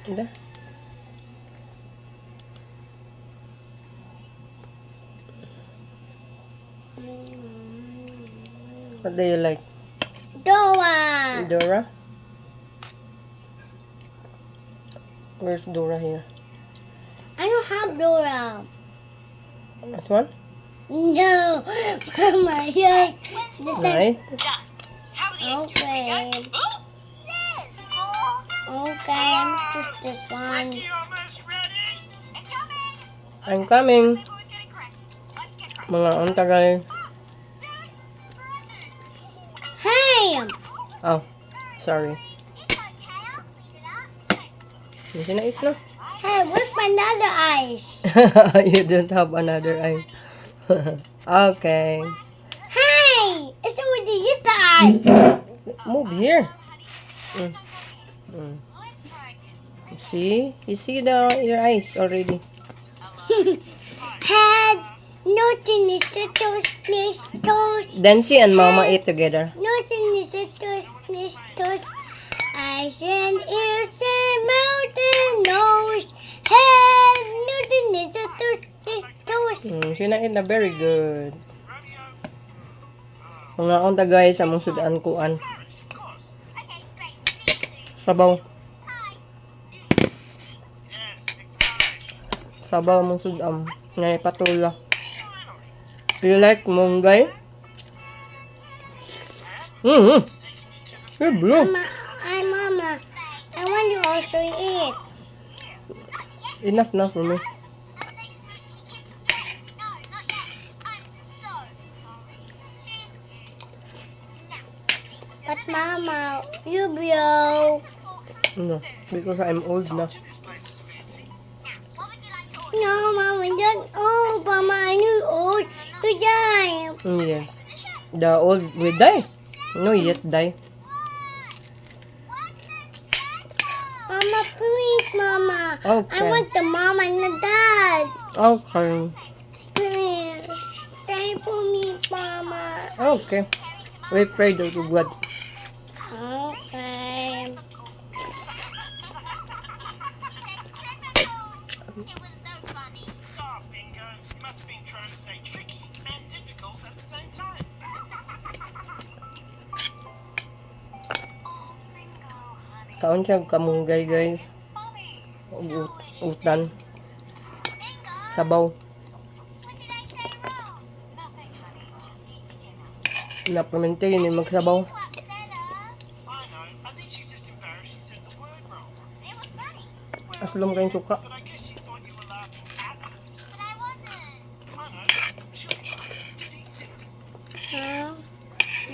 Ida. What do you like? Dora. Dora? Where's Dora here? I don't have Dora. That one? No, Mama, yeah. Nice. Okay. Okay, just this one. I'm coming. Mga ontagay. Hey! Oh, sorry. Hindi na eat na. Hey, where's my other eyes? You don't have another eye. Okay. Hey! It's already hit the eye. Move here. Mm. Mm. See? You see your eyes already. Head, nothing is the toast. Dancy and Mama eat together. Nothing is the toast. Eyes and ears and mouth and nose. Head, nothing is the toast. She na eat na very good. Mga unta guys, among sudan kuan. Sabaw. Sabaw mong sudam. Ngay patula. You like munggay? You're blue. Mama, I want you also eat. Enough na for me. But Mama, you blow. No, because I'm old na. No, Mama, don't. Oh, Mama, I know old. You die. Yes. The old will die. No yet die. Mama, please, Mama. Okay. I want the mom and the dad. Okay. Please, stay for me, Mama. Okay. We pray to God. Okay. Kaon siya kamunggay guys. Utan. Sabaw. Napaminti yun yung magsabaw. Aslom kayong suka.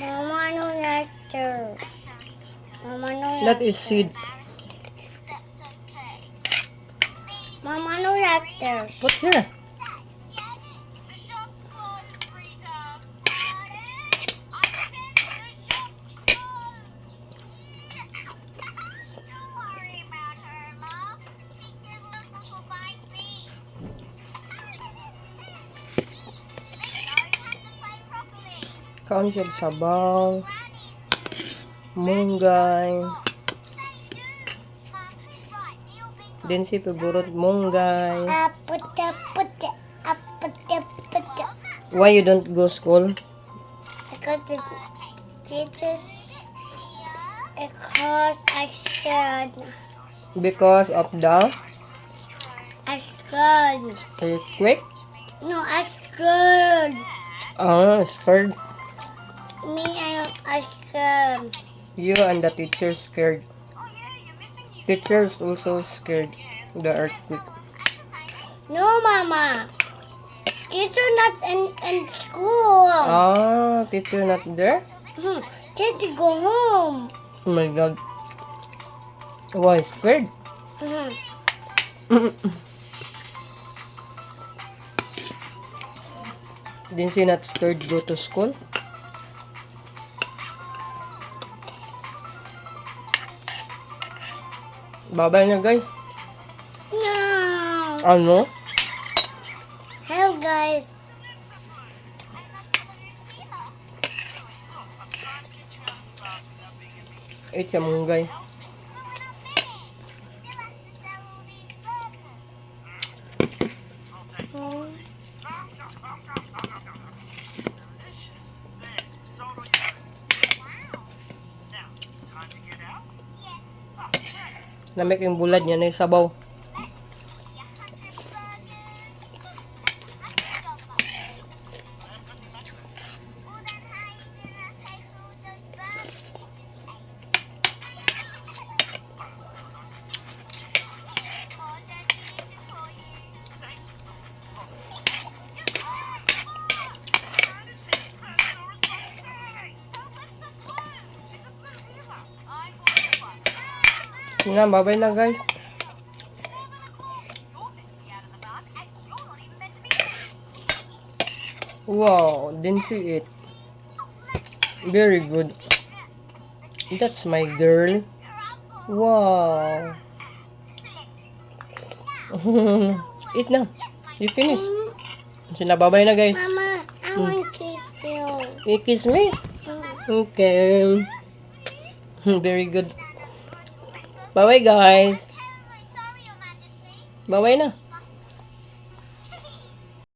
Mama, no letters. Mama, no That is seed. Mama, no letters. Put here. Kaon siya sabaw. Munggay. Din si paborot munggay. Put. Why you don't go school? Because the teachers, because I scared. Because of the I scared. earthquake? No, I scared. Oh, scared. Me, I scared. You and the teacher scared. Teachers also scared the earthquake. No, Mama. Teacher not in school. Ah, teacher not there? Teacher go home. Oh my god. Why scared? Didn't she not scared go to school? Babay na guys. No. Ano? Hello, guys. It's a munggay. Lamig yung bulad niya na yung sabaw. Nga, babay na guys. Wow, didn't see it. Very good. That's my girl. Wow. Eat na. You finish. Sinababay na guys. Mama, I want to kiss you. You kiss me? Okay. Very good. Bye-bye guys. Bye-bye na.